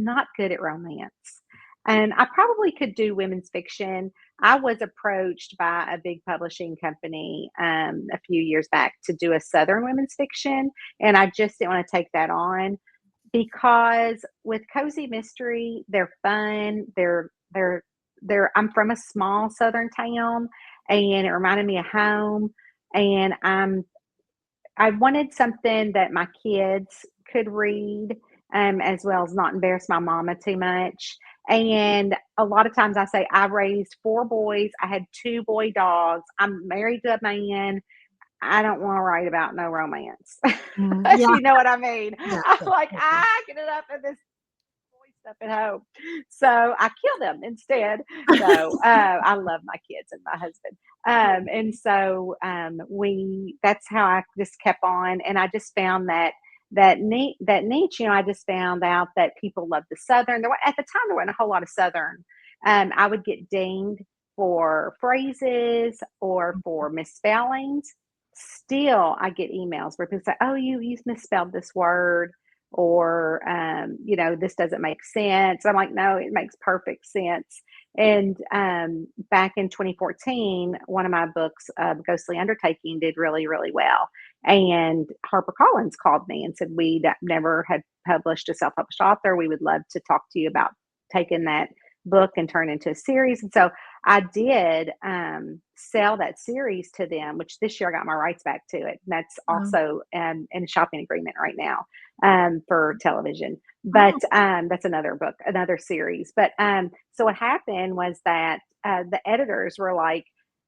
not good at romance. And I probably could do women's fiction. I was approached by a big publishing company a few years back to do a Southern women's fiction, and I just didn't want to take that on because with cozy mystery, they're fun. They're. I'm from a small Southern town, and it reminded me of home. And I wanted something that my kids could read, as well as not embarrass my mama too much. And a lot of times I say I raised four boys. I had two boy dogs. I'm married to a man. I don't want to write about no romance. If Yeah, you know what I mean. yeah, I'm yeah. like, Okay. I get it up in this boy stuff at home. So I kill them instead. So I love my kids and my husband. And so that's how I just kept on. And I just found that niche, I just found out that people love the Southern. At the time, there wasn't a whole lot of Southern. I would get dinged for phrases or for misspellings. Still, I get emails where people say, "Oh, you misspelled this word," or this doesn't make sense. I'm like, no, it makes perfect sense. And back in 2014, one of my books, Ghostly Undertaking, did really, really well. And HarperCollins called me and said, we never had published a self-published author. We would love to talk to you about taking that book and turn it into a series. And so I did sell that series to them, which this year I got my rights back to it. And that's Um, also in a shopping agreement right now for television. But oh, that's another book, another series. But so what happened was that the editors were like,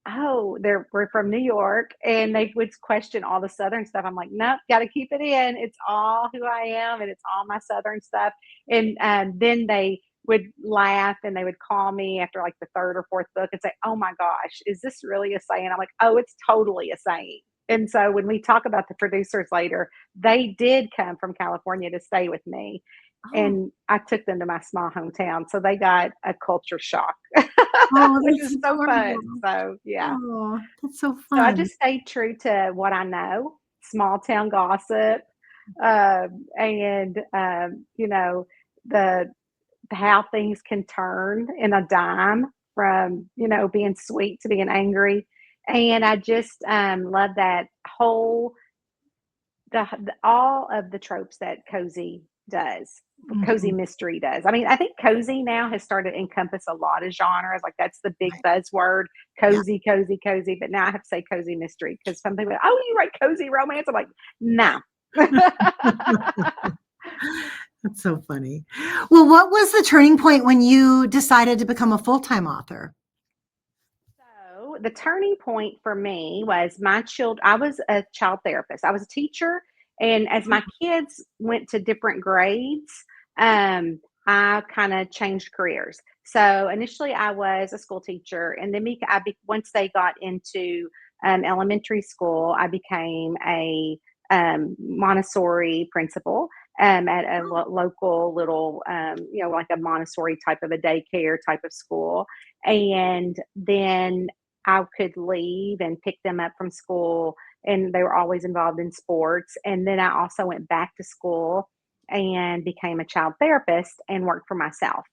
"Oh, we're from New York," and they would question all the Southern stuff. I'm like, "Nope, got to keep it in. It's all who I am, and it's all my Southern stuff." And then they would laugh and they would call me after like the third or fourth book and say, "Oh my gosh, is this really a saying?" I'm like, "Oh, it's totally a saying." And so when we talk about the producers later, they did come from California to stay with me. oh, And I took them to my small hometown. So they got a culture shock, oh, which that's is so fun. adorable. So, yeah. Oh, that's so So I fun. just stayed true to what I know, small town gossip, and, the how things can turn in a dime from being sweet to being angry. And I just love that whole all of the tropes that cozy Mhm. mystery does. I mean, I think cozy now has started to encompass a lot of genres. Like that's the big Right. buzzword, Yeah. cozy, cozy, cozy. But now I have to say cozy mystery because some people, oh, you write cozy romance. I'm like, no. That's so funny. Well, what was the turning point when you decided to become a full-time author? So the turning point for me was my children. I was a child therapist. I was a teacher, and as my kids went to different grades, I kind of changed careers. So initially, I was a school teacher, and then once they got into elementary school, I became a Montessori principal. At a Oh, local little, like a Montessori type of a daycare type of school. And then I could leave and pick them up from school, and they were always involved in sports. And then I also went back to school and became a child therapist and worked for myself.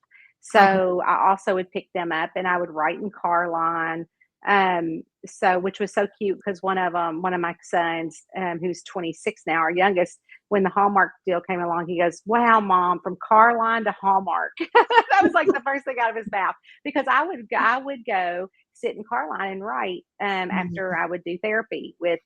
okay. So I also would pick them up and I would write in car line. So which was so cute because one of my sons, who's 26 now, our youngest, when the Hallmark deal came along, he goes, "Wow, mom, from car line to Hallmark." That was like the first thing out of his mouth because I would go sit in car line and write after Mhm. I would do therapy with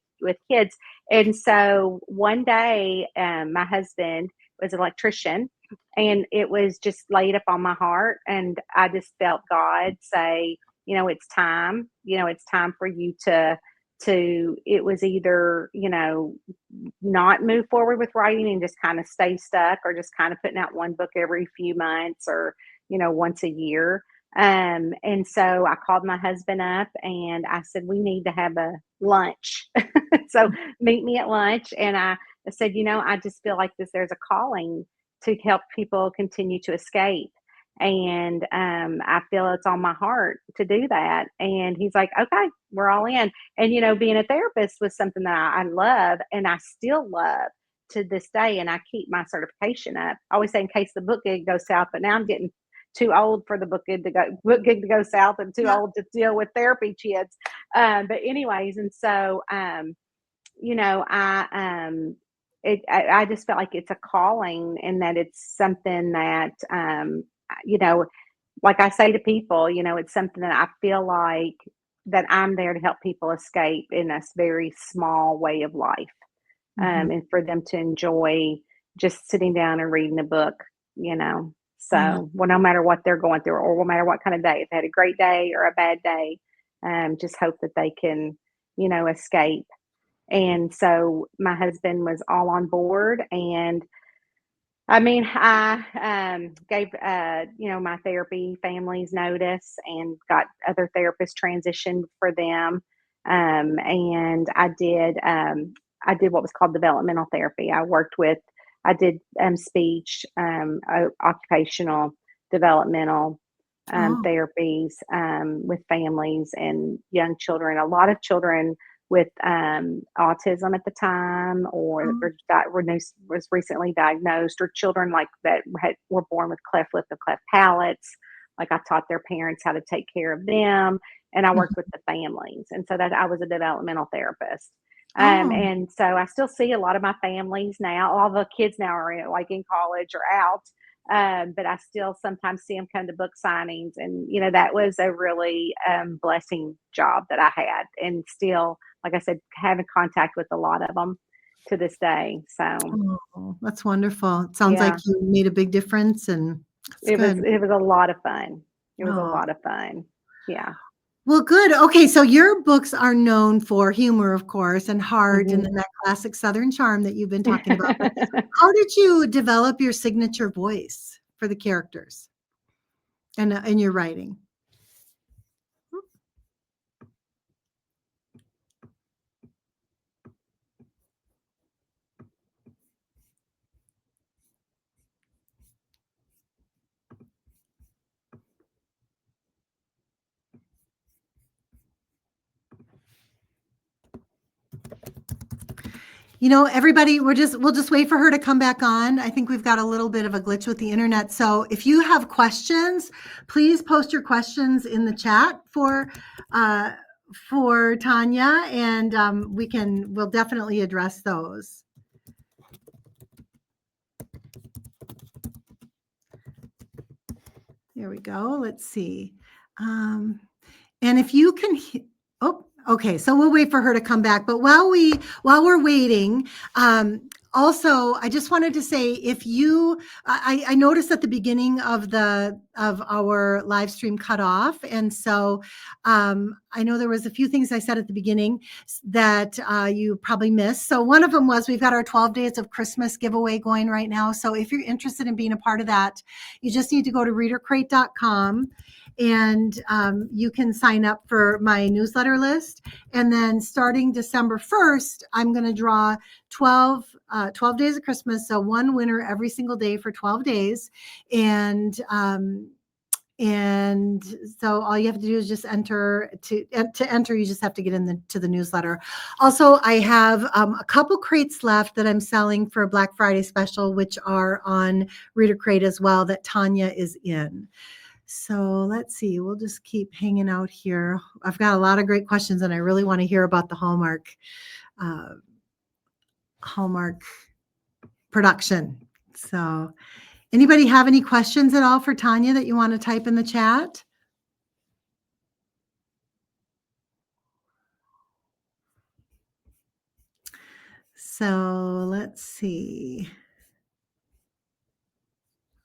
kids. And so one day, my husband was an electrician, and it was just laid up on my heart, and I just felt God say, it's time. It's time for you to. It was either not move forward with writing and just kind of stay stuck, or just kind of putting out one book every few months, or once a year. And so I called my husband up and I said, we need to have a lunch. So meet me at lunch. And I said, I just feel like there's a calling to help people continue to escape. And I feel it's on my heart to do that. And he's like, okay, we're all in. And, being a therapist was something that I love and I still love. to this day, and I keep my certification up. I always say in case the book gig goes south, but now I'm getting too old for the book gig to go south, and too Yeah. old to deal with therapy kids. But anyways, and so you know, I just felt like it's a calling, and that it's something that you know, like I say to people, you know, it's something that I feel like that I'm there to help people escape in a very small way of life, Mhm. and for them to enjoy just sitting down and reading a book, you know. Yeah. So, well, no matter what they're going through, or no matter what kind of day, if they had a great day or a bad day, just hope that they can, you know, escape. And so my husband was all on board, and I mean, I gave you know, my therapy families notice, and got other therapists transitioned for them, and I did what was called developmental therapy. I did speech, occupational developmental Oh. therapies with families and young children. A lot of children with autism at the time, or Oh. was recently diagnosed, or children like that were born with cleft lip and cleft palates. Like I taught their parents how to take care of them, and I worked with Mhm. the families, and so that I was a developmental therapist. Oh. And so I still see a lot of my families now. All the kids now are like in college or out, but I still sometimes see them come to book signings, and you know, that was a really blessing job that I had, and still, like I said, having contact with a lot of them to this day. So Oh, that's wonderful. It sounds like yeah, you made a big difference, and that's good. it was a lot of fun. It was a Oh. lot of fun. Yeah. Well, good. Okay, so your books are known for humor, of course, and heart, and Hmm. then that classic Southern charm that you've been talking about. But how did you develop your signature voice for the characters and in your writing? You know, everybody, we'll just wait for her to come back on. I think we've got a little bit of a glitch with the internet. So if you have questions, please post your questions in the chat uh, for Tonya, and we'll definitely address those. There we go. Let's see. Um, and if you can, oh, okay. So we'll wait for her to come back. But while we're waiting, also, I just wanted to say, if you, I noticed at the beginning of our live stream cut off, and so I know there was a few things I said at the beginning that you probably missed. So one of them was we've got our 12 days of Christmas giveaway going right now. So if you're interested in being a part of that, you just need to go to readercrate.com, and you can sign up for my newsletter list. And then starting December 1st, I'm going to draw 12 days of Christmas. So one winner every single day for 12 days. And so all you have to do is just enter. To enter, you just have to get to the newsletter. Also, I have a couple crates left that I'm selling for a Black Friday special, which are on Reader Crate as well, that Tonya is in. So let's see. We'll just keep hanging out here. I've got a lot of great questions, and I really want to hear about the Hallmark production. So anybody have any questions at all for Tonya that you want to type in the chat? So let's see.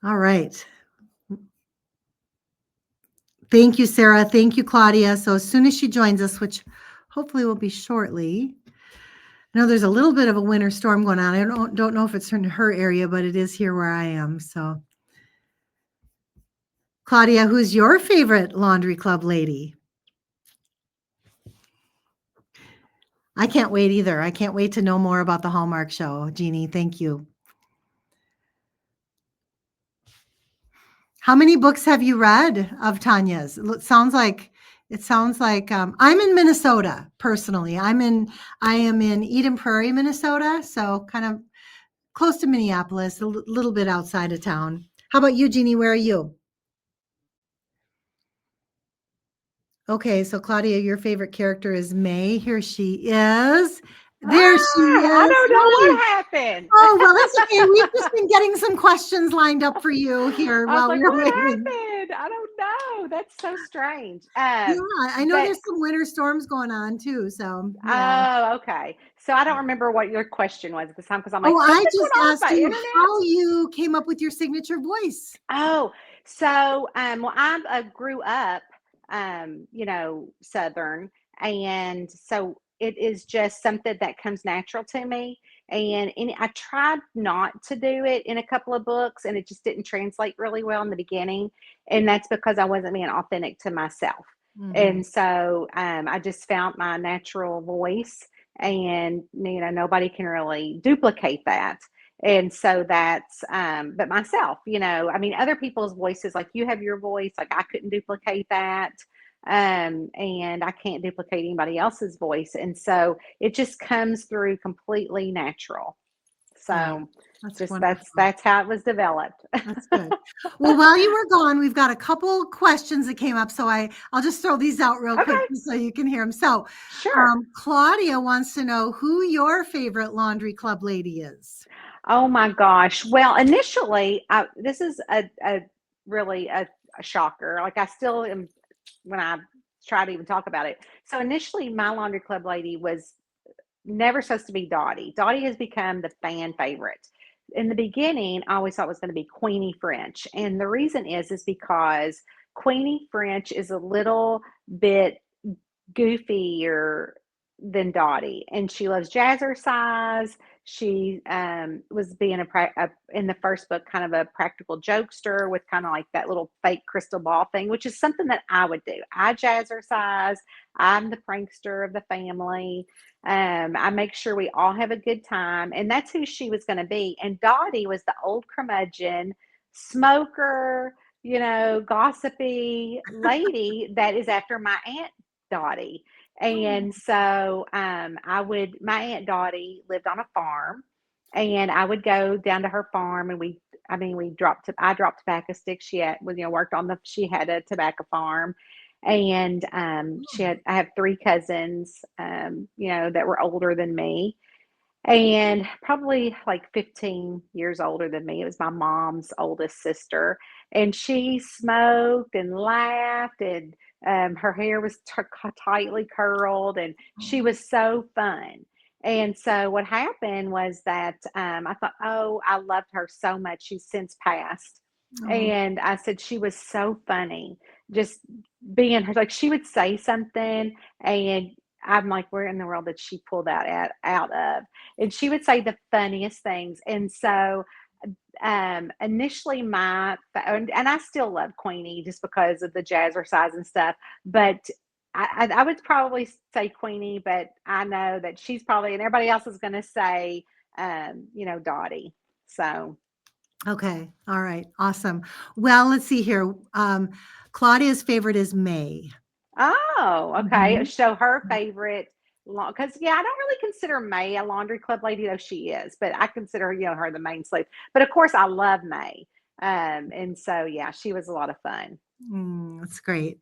All right. Thank you, Sarah. Thank you, Claudia. So as soon as she joins us, which hopefully will be shortly. I know there's a little bit of a winter storm going on. I don't know if it's in her area, but it is here where I am. So Claudia, who's your favorite laundry club lady? I can't wait either. I can't wait to know more about the Hallmark show. Jeannie, thank you. How many books have you read of Tanya's? It sounds like I'm in Minnesota personally. I am in Eden Prairie, Minnesota, so kind of close to Minneapolis, a little bit outside of town. How about you, Jeannie? Where are you? Okay, so Claudia, your favorite character is May. Here she is. There she I is. don't know Hi. what happened. Oh, well, it's okay. We've just been getting some questions lined up for you here I was while like, we were what waiting. happened? I don't know. That's so strange. Yeah, I know But there's some winter storms going on too. So, yeah. oh, okay. So I don't remember what your question was at the time because I'm Oh, like, I something's going just on with asked my you internet. how you came up with your signature voice. Oh, so well, I grew up, Southern, and so it is just something that comes natural to me. And I tried not to do it in a couple of books, and it just didn't translate really well in the beginning. And that's because I wasn't being authentic to myself. Hmm. And so I just found my natural voice, and nobody can really duplicate that. And so that's but myself, I mean, other people's voices, like you have your voice, like I couldn't duplicate that. And I can't duplicate anybody else's voice, and so it just comes through completely natural. Yeah, So that's just that's wonderful. that's how it was developed. That's good. Well, while you were gone, we've got a couple questions that came up. So I'll just throw these out real quick Okay, just so you can hear them. So sure. Claudia wants to know who your favorite laundry club lady is. Oh my gosh. Well, initially, this is a really a shocker. Like I still am when I try to even talk about it. So initially, my laundry club lady was never supposed to be Dottie. Dottie has become the fan favorite. In the beginning, I always thought it was going to be Queenie French, and the reason is because Queenie French is a little bit goofier than Dottie, and she loves jazzercise. She was being in the first book, kind of a practical jokester with kind of like that little fake crystal ball thing, which is something that I would do. I jazzercise. I'm the prankster of the family. I make sure we all have a good time, and that's who she was going to be. And Dottie was the old curmudgeon, smoker, gossipy lady that is after my aunt Dottie. Oh, And so my Aunt Dottie lived on a farm, and I would go down to her farm, and I dropped tobacco sticks. Worked on she had a tobacco farm. And I have three cousins, that were older than me, and probably like 15 years older than me. It was my mom's oldest sister, and she smoked and laughed, and her hair was tightly curled, and she was so fun. And so what happened was that I thought, oh, I loved her so much. She's since passed. oh, And I said she was so funny, just being her, like she would say something, and I'm like, where in the world did she pull that out of? And she would say the funniest things. And so initially and I still love Queenie just because of the jazzercise and stuff, but I would probably say Queenie, but I know that she's probably, and everybody else is going to say, Dottie. So, okay. All right. Awesome. Well, let's see here. Claudia's favorite is May. oh, okay. Mhm. So her favorite, because yeah, I don't really consider May a laundry club lady, though she is, but I consider her the main slave. But of course, I love May, and so yeah, she was a lot of fun. That's great.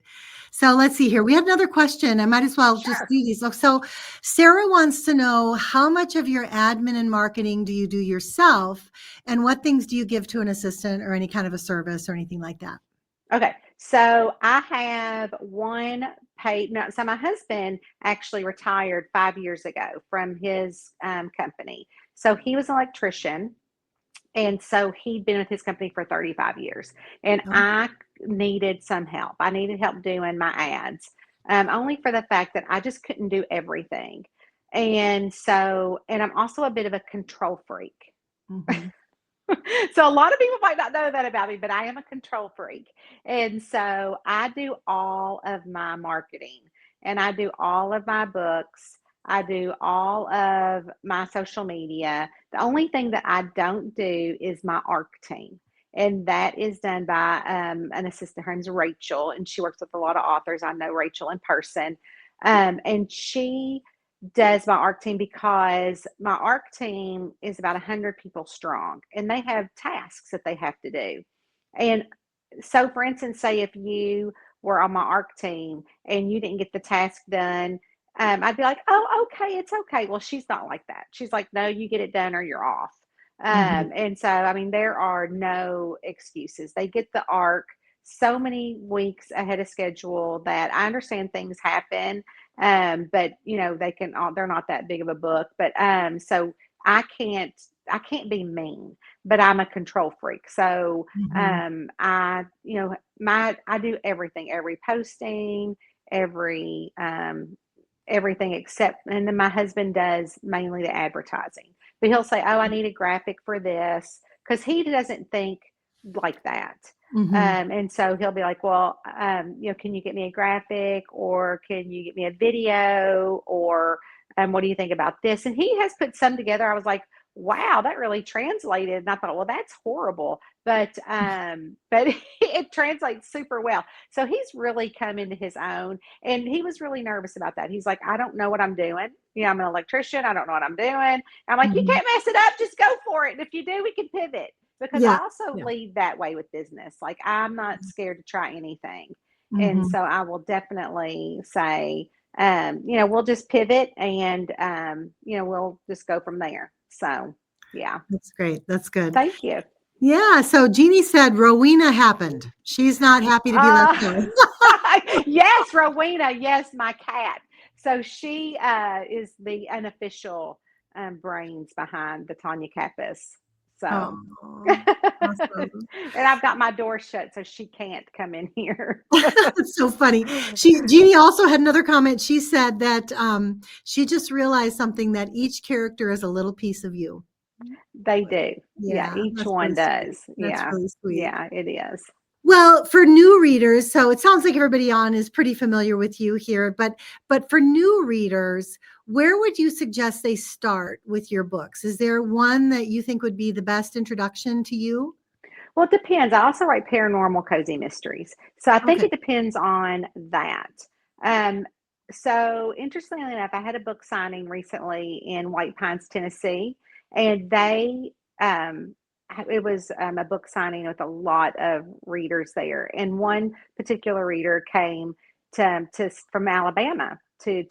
So let's see here. We had another question. I might as well just Sure. do these. So Sarah wants to know how much of your admin and marketing do you do yourself, and what things do you give to an assistant or any kind of a service or anything like that? Okay, so I have one paid. No, so my husband actually retired 5 years ago from his company. So he was an electrician, and so he'd been with his company for 35 years. And Oh, I needed some help. I needed help doing my ads, only for the fact that I just couldn't do everything. And I'm also a bit of a control freak. mhm. So a lot of people might not know that about me, but I am a control freak. And so I do all of my marketing, and I do all of my books. I do all of my social media. The only thing that I don't do is my ARC team. And that is done by an assistant. Her name's Rachel, and she works with a lot of authors. I know Rachel in person. And she does my ARC team, because my ARC team is about 100 people strong, and they have tasks that they have to do. And so, for instance, say if you were on my ARC team and you didn't get the task done, I'd be like, oh, okay, it's okay. Well, she's not like that. She's like, no, you get it done or you're off. Mhm. And so, I mean, there are no excuses. They get the ARC so many weeks ahead of schedule that I understand things happen. But they can all, they're not that big of a book. But so I can't I can't be mean, but I'm a control freak. So Mhm. I do everything, every posting, every everything except, and then my husband does mainly the advertising. But he'll say, "Oh, I need a graphic for this," because he doesn't think like that. Mhm. And so he'll be like, "Well, can you get me a graphic, or can you get me a video, or what do you think about this?" And he has put some together. I was like, "Wow, that really translated." And I thought, "Well, that's horrible," but it translates super well. So he's really come into his own, and he was really nervous about that. He's like, "I don't know what I'm doing. I'm an electrician. I don't know what I'm doing." I'm like, "You Mhm. can't mess it up. Just go for it. And if you do, we can pivot." Because I Yeah. also Yeah. lead that way with business. Like, I'm not scared to try anything. And Mhm. so I will definitely say, we'll just pivot, and, we'll just go from there. So, yeah. That's great. That's good. Thank you. Yeah, so Jeannie said Rowena happened. She's not happy to be left Uh, out. yes, Rowena. Yes, my cat. So she is the unofficial brains behind the Tonya Kappes. So, Oh, and awesome. I've got my door shut so she can't come in here. It's so funny. Jeannie also had another comment. She said that she just realized something, that each character is a little piece of you. They do. Yeah, Yeah, each that's one really sweet. does. That's Yeah. really sweet. Yeah, it is. Well, for new readers, so it sounds like everybody on is pretty familiar with you here, but for new readers, where would you suggest they start with your books? Is there one that you think would be the best introduction to you? Well, it depends. I also write paranormal cozy mysteries. So I think Okay. it depends on that. Um, so interestingly enough, I had a book signing recently in White Pines, Tennessee, and it was a book signing with a lot of readers there. And one particular reader came from Alabama to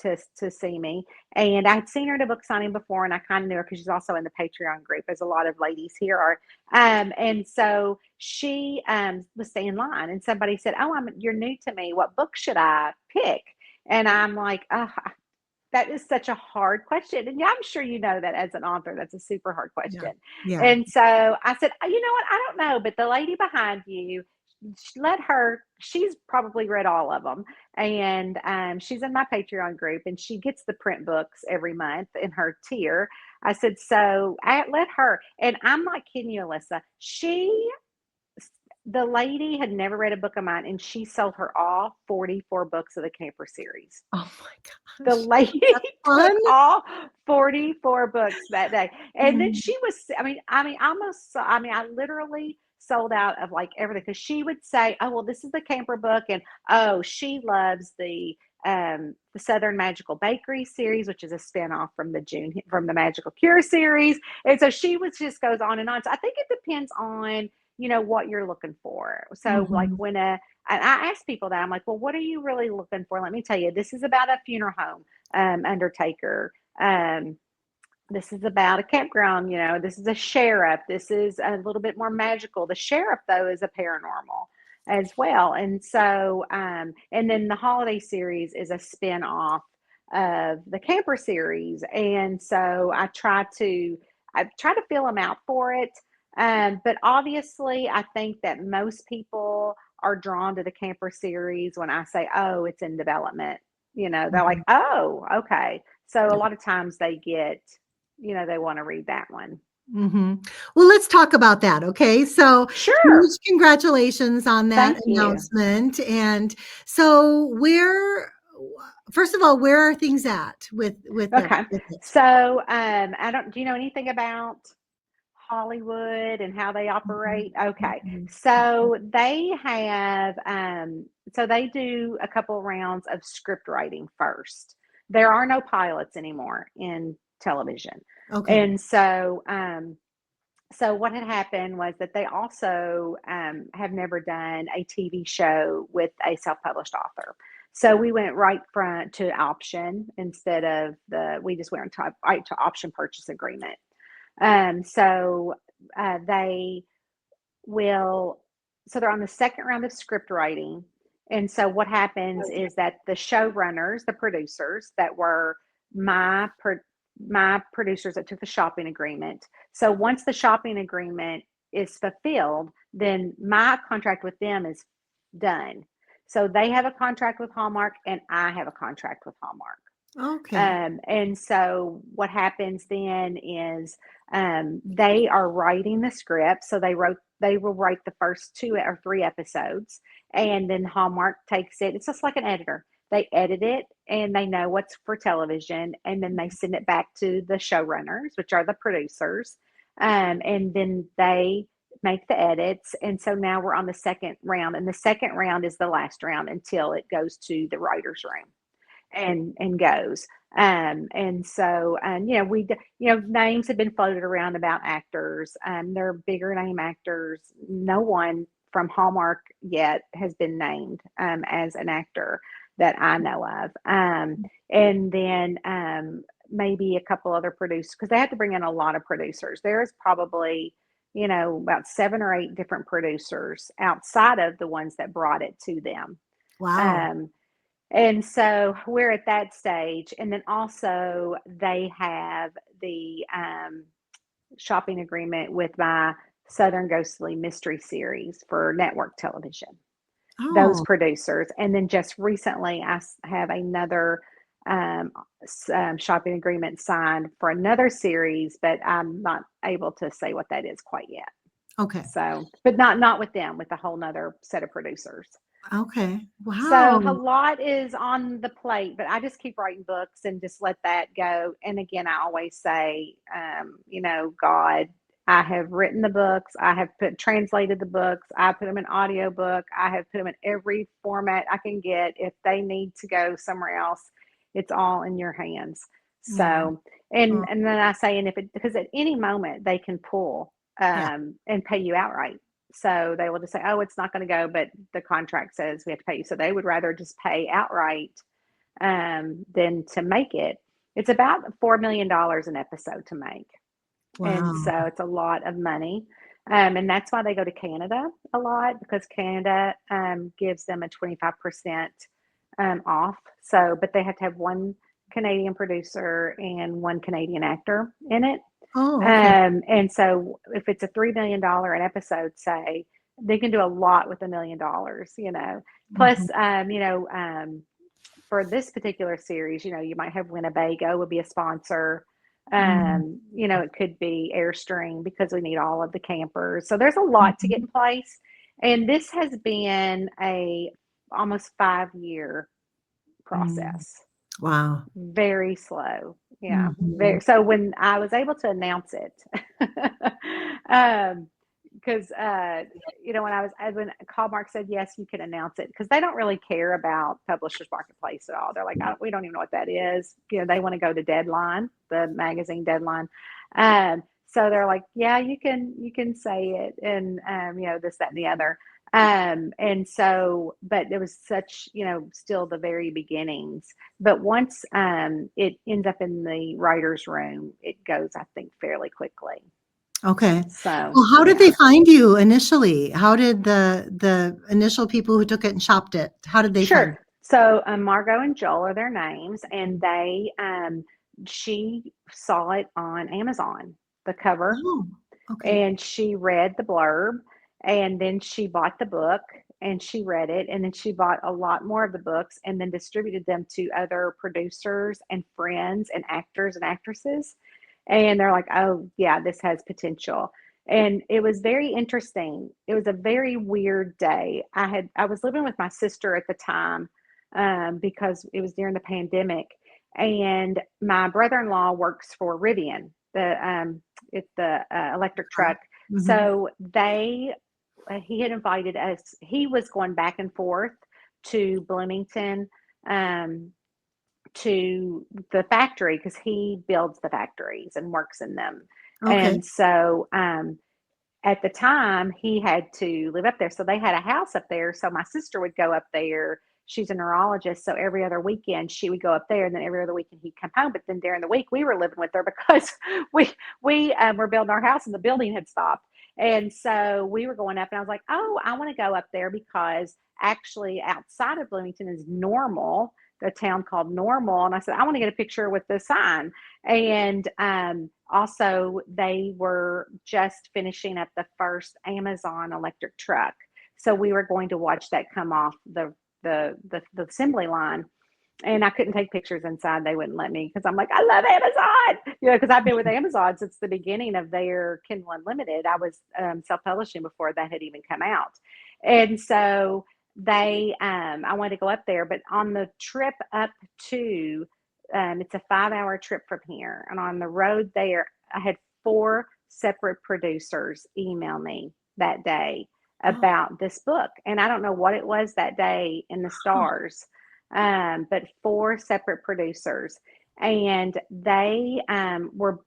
see me, and I'd seen her at a book signing before, and I kind of knew her because she's also in the Patreon group, as a lot of ladies here are. And so she was staying in line, and somebody said, "Oh, you're new to me. What book should I pick?" And I'm like, "Oh, that is such a hard question." And yeah, I'm sure you know that as an author, that's a super hard Yeah. question. Yeah. And so I said, "Oh, you know what? I don't know, but the lady behind you, let her, she's probably read all of them. And she's in my Patreon group, and she gets the print books every month in her tier." I said, "So let her." And I'm not kidding you, Alyssa. The lady had never read a book of mine, and she sold her all 44 books of the Camper series. Oh my The gosh. lady That's took fun. all 44 books that day. And then Mm. she was, I literally sold out of like everything, because she would say, "Oh, well, this is the Camper book." And oh, she loves the Southern Magical Bakery series, which is a spinoff from the Magical Cure series. And so she was just goes on and on. So I think it depends on, what you're looking for. So like Mhm. and I ask people that, I'm like, "Well, what are you really looking for? Let me tell you, this is about a funeral home undertaker. This is about a campground. This is a sheriff. This is a little bit more magical." The sheriff, though, is a paranormal as well. And so, and then the holiday series is a spin off of the camper series. And so I try to fill them out for it. But obviously, I think that most people are drawn to the camper series when I say, "Oh, it's in development." They're like, Mhm. "Oh, okay." So a Yeah. lot of times they want to read that one. Mhm. Well, let's talk about that, okay? So, Sure. huge congratulations on that Thank you. announcement, and so first of all, where are things at Okay. with it? So, do you know anything about Hollywood and how they Mhm. operate? Okay. Mhm. Mhm. So they do a couple rounds of script writing first. there are no pilots anymore in television. Okay. And so what had happened was that they also have never done a TV show with a self-published author. So we went to option instead of we just went right to option purchase agreement. So they will, so they're on the second round of script writing. And so what happens is that the showrunners, the producers that were my my producers that took the shopping agreement. So once the shopping agreement is fulfilled, then my contract with them is done. So they have a contract with Hallmark and I have a contract with Hallmark. Okay. And so what happens then is they are writing the script. So they will write the first 2 or 3 episodes, and then Hallmark takes it. It's just like an editor. They edit it and they know what's for television, and then they send it back to the showrunners, which are the producers. And then they make the edits. And so now we're on the second round, and the second round is the last round until it goes to the writer's room and goes. And so, names have been floated around about actors. They're bigger name actors. No one from Hallmark yet has been named as an actor that I know of. And then maybe a couple other producers, because they have to bring in a lot of producers. There's probably, about 7 or 8 different producers outside of the ones that brought it to them. Wow. And so we're at that stage. And then also they have the shopping agreement with my Southern Ghostly Mystery Series for network television, those Oh, producers. And then just recently, I have another shopping agreement signed for another series, but I'm not able to say what that is quite yet. okay. So, but not with them, with a whole nother set of producers. Okay. So a Wow. lot is on the plate, but I just keep writing books and just let that go. And again, I always say, God, I have written the books. I have translated the books. I put them in audiobook. I have put them in every format I can get. If they need to go somewhere else, it's all in your hands. Yeah. So, Oh, and then I say, because at any moment they can pull yeah. and pay you outright. So they will just say, oh, it's not going to go, but the contract says we have to pay you. So they would rather just pay outright than to make it. It's about $4 million an episode to make. And Wow. so it's a lot of money. And that's why they go to Canada a lot, because Canada gives them a 25% off. So, but they have to have one Canadian producer and one Canadian actor in it. Oh, okay. And so if it's a $3 million an episode, say, they can do a lot with $1 million. Plus, Mhm. for this particular series, you might have Winnebago would be a sponsor. Mhm. It could be Airstream because we need all of the campers. So there's a lot to get Mhm. in place. And this has been a almost 5-year Mm. process. Wow. Very slow. Yeah. Mhm. Very. So when I was able to announce it, because when Hallmark said yes, you can announce it, because they don't really care about Publishers Marketplace at all. They're like, we don't even know what that is. They want to go to Deadline, the magazine Deadline. So they're like, yeah, you can say it, and this, that, and the other. And so, but it was such, still the very beginnings. But once it ends up in the writer's room, it goes, I think, fairly quickly. Okay. So, Well, how did yeah. they find you initially? How did the initial people who took it and shopped it, how did they find Sure. you? So, Margot and Joel are their names, and she saw it on Amazon, the cover, Oh, okay. and she read the blurb, and then she bought the book and she read it, and then she bought a lot more of the books and then distributed them to other producers and friends and actors and actresses. And they're like, oh yeah, this has potential. And it was very interesting. It was a very weird day. I was living with my sister at the time, because it was during the pandemic, and my brother-in-law works for Rivian, the electric truck. Mhm. So he had invited us. He was going back and forth to Bloomington, um, to the factory because he builds the factories and works in them. Okay. And so at the time he had to live up there. So they had a house up there. So my sister would go up there. She's a neurologist. So every other weekend she would go up there, and then every other weekend he'd come home. But then during the week we were living with her because we were building our house and the building had stopped. And so we were going up, and I was like, oh, I want to go up there because actually outside of Bloomington is Normal, a town called Normal. And I said, I want to get a picture with the sign. And also, they were just finishing up the first Amazon electric truck. So we were going to watch that come off the assembly line. And I couldn't take pictures inside. They wouldn't let me because I'm like, I love Amazon, because I've been with Amazon since the beginning of their Kindle Unlimited. I was self-publishing before that had even come out. And so I wanted to go up there, but on the trip up to, it's a 5-hour trip from here. And on the road there, I had 4 separate producers email me that day Oh, about this book. And I don't know what it was that day in the huh. stars, but 4 separate producers. And they were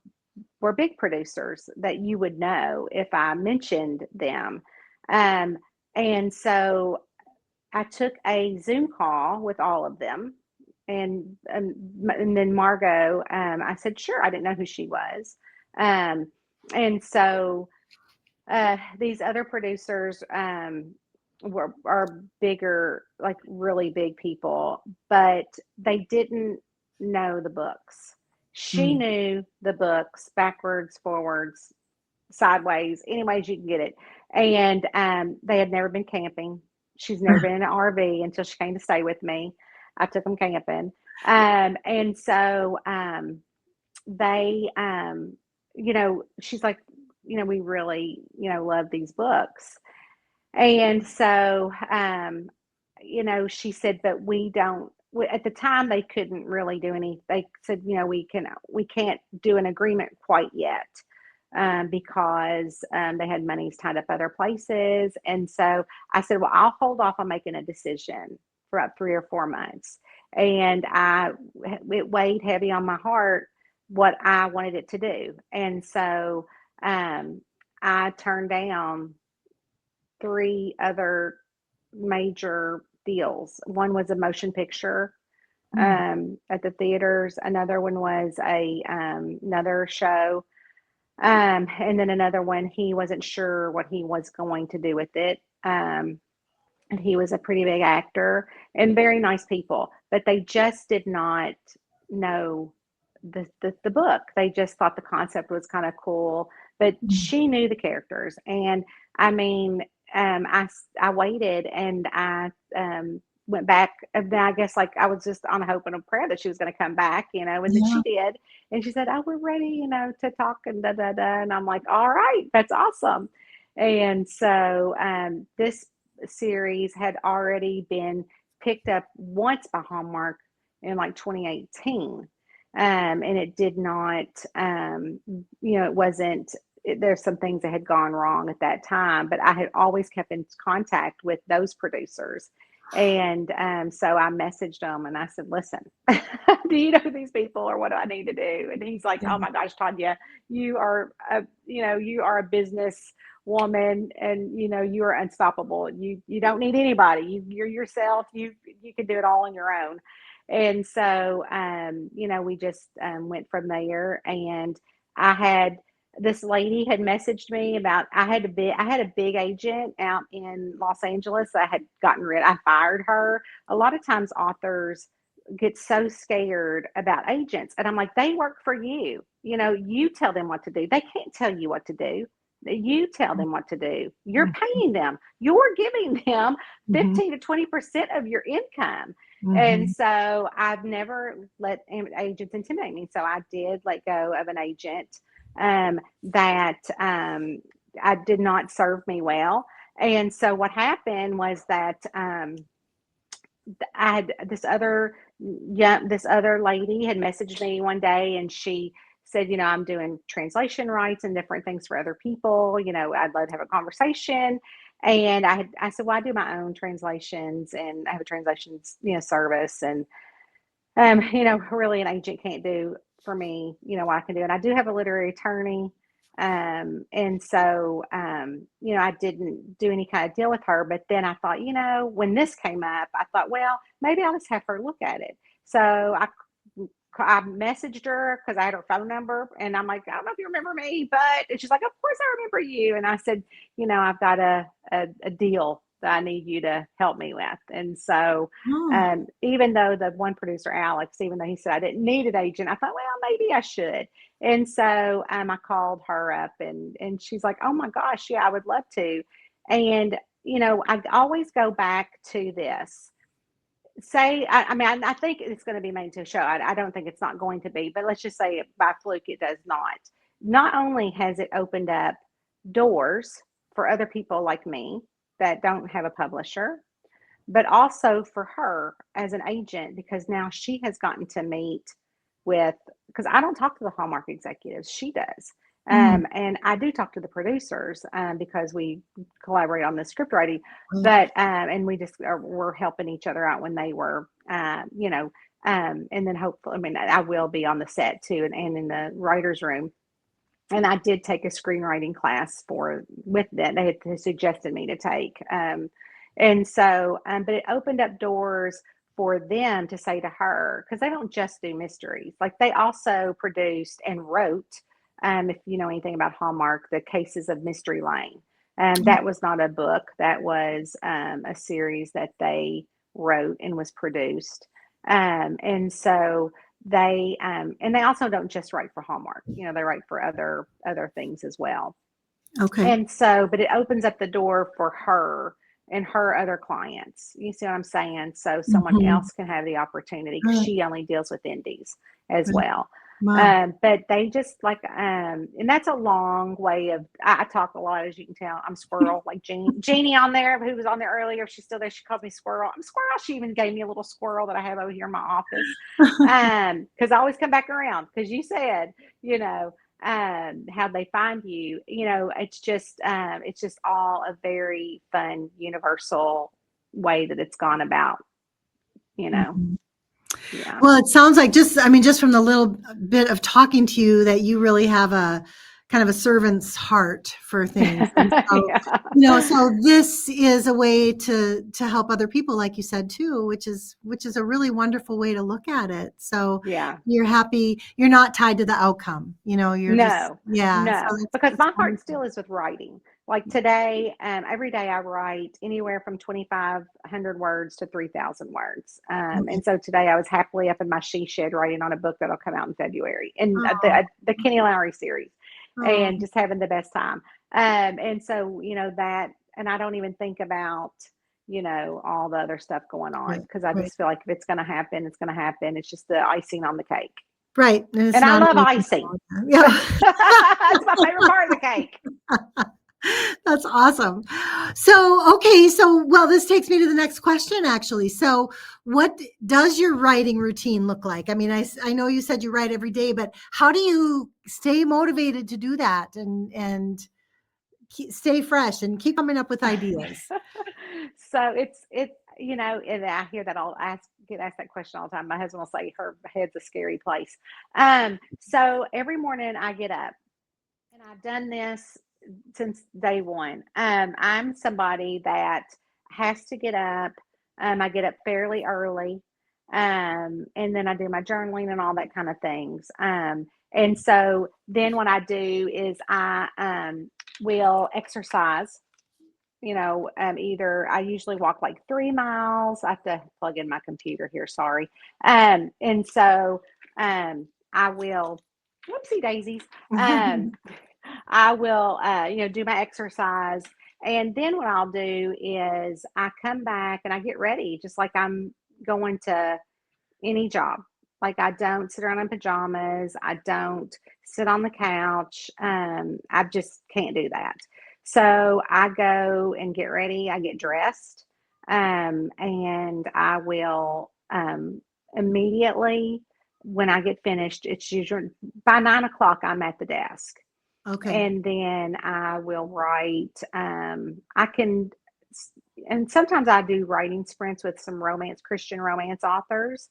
big producers that you would know if I mentioned them. Um, and so I took a Zoom call with all of them, and then Margot, I said, sure. I didn't know who she was. Um, and so these other producers are bigger, like really big people, but they didn't know the books. She Mm. knew the books backwards, forwards, sideways, any ways you can get it. And they had never been camping. She's never been in an RV until she came to stay with me. I took them camping. And so they, she's like, we really, love these books. And so, she said, but we don't, at the time they couldn't really do any, they said, we can't do an agreement quite yet. Because they had monies tied up other places. And so I said, well, I'll hold off on making a decision for about 3 or 4 months. And it weighed heavy on my heart what I wanted it to do. And so I turned down 3 other major deals. One was a motion picture Mm. at the theaters. Another one was another show, and then another one, he wasn't sure what he was going to do with it. And he was a pretty big actor and very nice people, but they just did not know the book. They just thought the concept was kind of cool, but Mm. she knew the characters. And I mean, I waited, and I went back. And then I guess like I was just on a hope and a prayer that she was going to come back, and then Yeah. she did. And she said, oh, we're ready, to talk and da da da. And I'm like, all right, that's awesome. And so this series had already been picked up once by Hallmark in like 2018. And it did not, it wasn't, there's some things that had gone wrong at that time, but I had always kept in contact with those producers. And so I messaged them and I said, listen, do you know these people, or what do I need to do? And he's like, oh Yeah. my gosh, Tonya, you are a business woman, and you are unstoppable. You don't need anybody. You're yourself. You can do it all on your own. And so we just went from there. And I had this lady had messaged me about, I had a big agent out in Los Angeles. I fired her. A lot of times authors get so scared about agents, and I'm like, they work for you. You tell them what to do. They can't tell you what to do. You tell them what to do. You're paying them. You're giving them Mhm. 15 to 20% of your income. And Mhm. so I've never let agents intimidate me. So I did let go of an agent that I did not serve me well. And so what happened was that I had this other lady had messaged me one day, and she said, I'm doing translation rights and different things for other people. I'd love to have a conversation. And I said, well, I do my own translations, and I have a translations, service. Really an agent can't do for me, what I can do. And I do have a literary attorney. And so, I didn't do any kind of deal with her. But then I thought, when this came up, I thought, well, maybe I'll just have her look at it. So I messaged her because I had her phone number, and I'm like, I don't know if you remember me, but and she's like, of course I remember you. And I said, I've got a deal that I need you to help me with. And so, Oh, even though the one producer, Alex, even though he said I didn't need an agent, I thought, well, maybe I should. And so, I called her up, and she's like, oh my gosh, yeah, I would love to. And, I always go back to this. I mean, I think it's going to be made to a show. I don't think it's not going to be, but let's just say by fluke it does not. Not only has it opened up doors for other people like me that don't have a publisher, but also for her as an agent, because now she has gotten to meet with, because I don't talk to the Hallmark executives, she does. mm, And I do talk to the producers, because we collaborate on the script writing, right. but and we're helping each other out when they were, and then hopefully, I mean, I will be on the set too, and in the writers' room. And I did take a screenwriting class with that they had suggested me to take. And so, but it opened up doors for them to say to her, because they don't just do mysteries, like they also produced and wrote, if you know anything about Hallmark, the Cases of Mystery Lane. That was not a book, that was a series that they wrote and was produced. And so and they also don't just write for Hallmark, they write for other things as well. Okay. And so, but it opens up the door for her and her other clients. You see what I'm saying? So someone Mhm. else can have the opportunity, because Right, she only deals with indies as right. well. Wow. But they just like, and that's a long way of. I talk a lot, as you can tell. I'm squirrel, like Jeannie on there, who was on there earlier. If she's still there, she calls me squirrel. I'm squirrel. She even gave me a little squirrel that I have over here in my office. Because I always come back around. Because you said, you know, how they find you, it's just all a very fun universal way that it's gone about, you know Mhm. yeah. Well, it sounds like I mean, just from the little bit of talking to you, that you really have a kind of a servant's heart for things. And so, Yeah, so this is a way to help other people, like you said too, which is a really wonderful way to look at it. So yeah. you're happy, you're not tied to the outcome, you're just, No, yeah. So no, that's because that's my heart wonderful. still is with writing. Like today, every day I write anywhere from 2,500 words to 3,000 words. Okay. And so today I was happily up in my she shed writing on a book that'll come out in February, and Oh, the Kenny Lowry series, oh, and just having the best time. And so, that, and I don't even think about, all the other stuff going on, right, because I right, just feel like if it's going to happen, it's going to happen. It's just the icing on the cake. right. And it's And I not love always icing. simple. Yeah. It's my favorite part of the cake. That's awesome. So, okay. So, well, this takes me to the next question, actually. So, what does your writing routine look like? I mean, I know you said you write every day, but how do you stay motivated to do that and stay fresh and keep coming up with ideas? So and I hear that get asked that question all the time. My husband will say her head's a scary place. So every morning I get up, and I've done this since day one. I'm somebody that has to get up. I get up fairly early, and then I do my journaling and all that kind of things. And so then what I do is I will exercise. Either I usually walk like 3 miles. I have to plug in my computer here. Sorry. And so I will, whoopsie daisies. Um, I will, do my exercise. And then what I'll do is I come back and I get ready, just like I'm going to any job. Like I don't sit around in pajamas. I don't sit on the couch. I just can't do that. So I go and get ready. I get dressed, and I will immediately, when I get finished. It's usually by 9 o'clock. I'm at the desk, Okay. and then I will write. I can, and sometimes I do writing sprints with some Christian romance authors.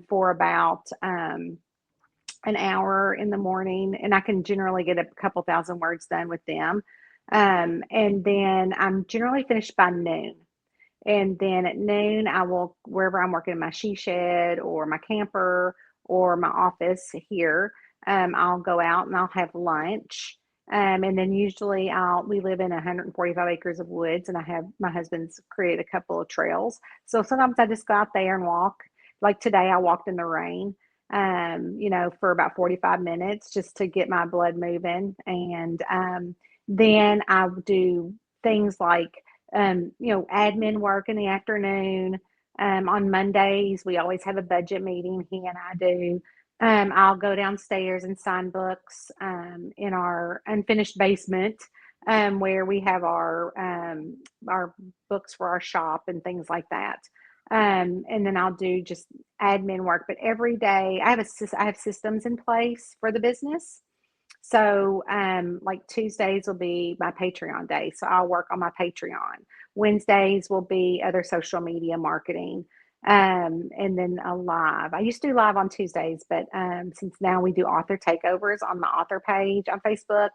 for about an hour in the morning, and I can generally get a couple thousand words done with them. And then I'm generally finished by noon. And then at noon, I will, wherever I'm working in my she shed or my camper or my office here, I'll go out and I'll have lunch. And then usually we live in 145 acres of woods, and I have my husband's created a couple of trails. So sometimes I just go out there and walk. Like today, I walked in the rain, for about 45 minutes just to get my blood moving. And then I do things like, admin work in the afternoon. On Mondays, we always have a budget meeting, he and I do. I'll go downstairs and sign books in our unfinished basement, where we have our books for our shop and things like that. And then I'll do just admin work. But every day, I have systems in place for the business. So, like Tuesdays will be my Patreon day. So I'll work on my Patreon. Wednesdays will be other social media marketing. And then a live. I used to do live on Tuesdays, but since now we do author takeovers on my author page on Facebook,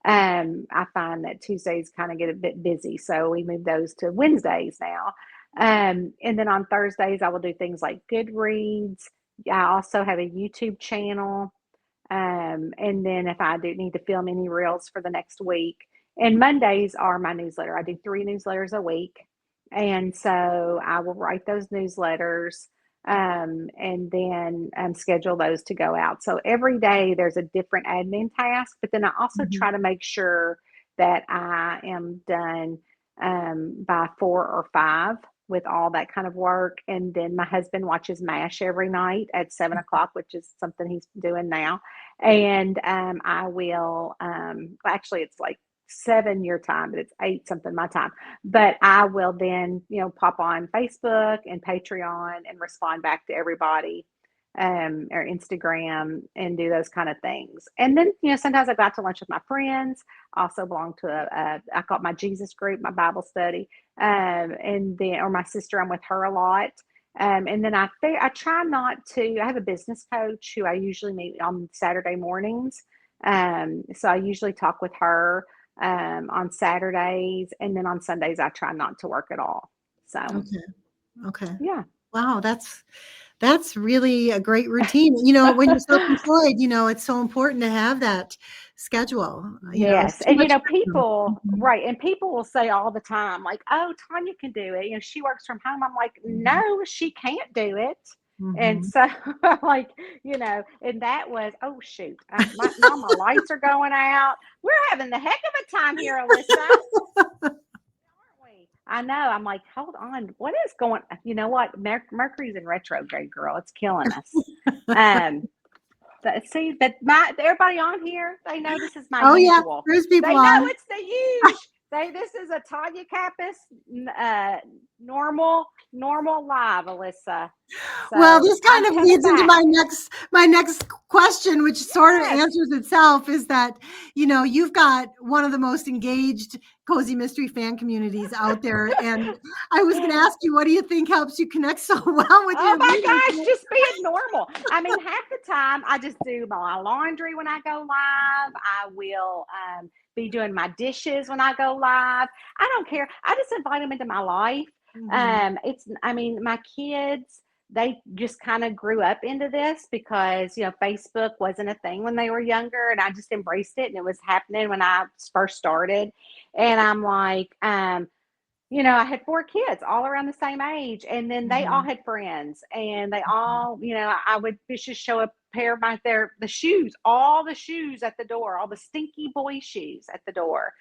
I find that Tuesdays kind of get a bit busy. So we move those to Wednesdays now. And then on Thursdays, I will do things like Goodreads. I also have a YouTube channel. And then if I do need to film any reels for the next week, and Mondays are my newsletter. I do 3 newsletters a week. And so I will write those newsletters, and then schedule those to go out. So every day there's a different admin task, but then I also Mhm. try to make sure that I am done by 4 or 5 with all that kind of work. And then my husband watches MASH every night at 7 o'clock, which is something he's doing now. And I will, actually, it's like 7 your time, but it's 8 something my time. But I will then, pop on Facebook and Patreon and respond back to everybody, or Instagram, and do those kind of things. And then, sometimes I go out to lunch with my friends. I also belong to I call it my Jesus group, my Bible study. And then, or my sister, I'm with her a lot. And then I try not to, I have a business coach who I usually meet on Saturday mornings. So I usually talk with her on Saturdays, and then on Sundays I try not to work at all. So Okay. Okay. yeah. Wow, that's really a great routine. When you're self-employed, it's so important to have that schedule. Yes. It's too And much for them. people, Mhm. right. And people will say all the time, like, oh, Tanya can do it. She works from home. I'm like, Mhm. no, she can't do it. And Mhm. so, like, and that was, oh, shoot. Now my lights are going out. We're having the heck of a time here, Alyssa. We? I know. I'm like, hold on. What is going? You know what? Mercury's in retrograde, girl. It's killing us. Um, See that everybody on here, they know this is my Oh, yeah, usual. there's people They know on. it's the huge. This is a Tonya Kappes normal live, Alyssa. Well, So this I'm kind of coming leads into back. my next question, which sort of Yes. answers itself, is that, you've got one of the most engaged Cozy Mystery fan communities out there. And I was going to ask you, what do you think helps you connect so well with Oh your my readers? gosh, just being normal. I mean, half the time I just do my laundry when I go live. I will be doing my dishes when I go live. I don't care. I just invite them into my life. Mhm. I mean, my kids, they just kind of grew up into this because, Facebook wasn't a thing when they were younger, and I just embraced it, and it was happening when I first started. And I'm like, I had 4 kids all around the same age, and then they all Mhm. had friends, and they all, I would just show a pair of the shoes, all the shoes at the door, all the stinky boy shoes at the door.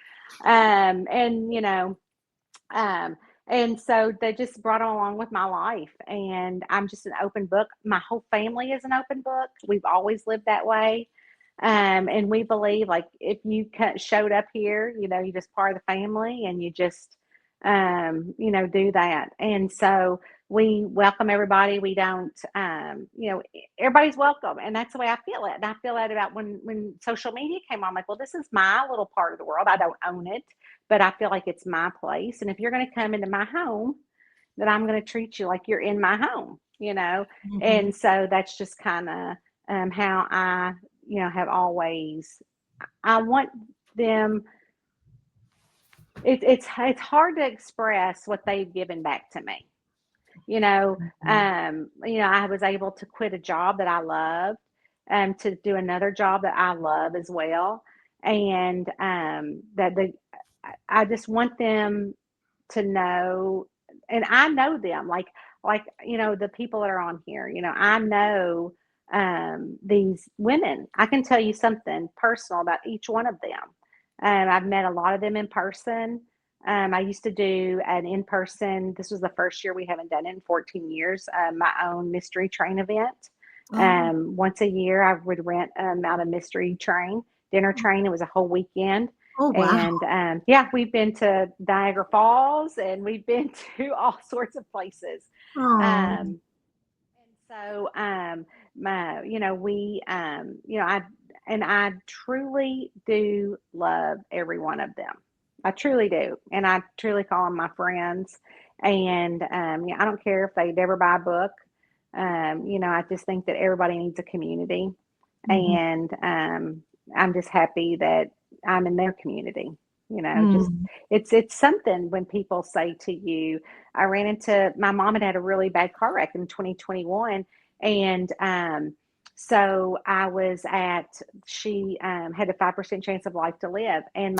And, um, and so they just brought them along with my life, and I'm just an open book. My whole family is an open book. We've always lived that way. And we believe, like, if you showed up here, you're just part of the family, and you just, do that. And so we welcome everybody. We don't, everybody's welcome. And that's the way I feel it. And I feel that about when social media came on, I'm like, well, this is my little part of the world. I don't own it, but I feel like it's my place. And if you're going to come into my home, then I'm going to treat you like you're in my home. you know. Mhm. And so that's just kind of how I, have always. I want them. It's hard to express what they've given back to me. Mhm. I was able to quit a job that I loved, to do another job that I love as well, and that I just want them to know, and I know them, like the people that are on here. I know these women. I can tell you something personal about each one of them. I've met a lot of them in person. I used to do an in person. This was the first year. We haven't done it in 14 years. My own mystery train event. Oh, Once a year, I would rent out a mystery train, dinner train. It was a whole weekend. oh, wow. And yeah, we've been to Niagara Falls, and we've been to all sorts of places. Oh, Um, and so, I truly do love every one of them. I truly do. And I truly call them my friends. And, I don't care if they never buy a book. I just think that everybody needs a community. mhm, And I'm just happy that I'm in their community. Just mm, it's something when people say to you, I ran into my mom had a really bad car wreck in 2021, and so I was at she had a 5% chance of life to live, and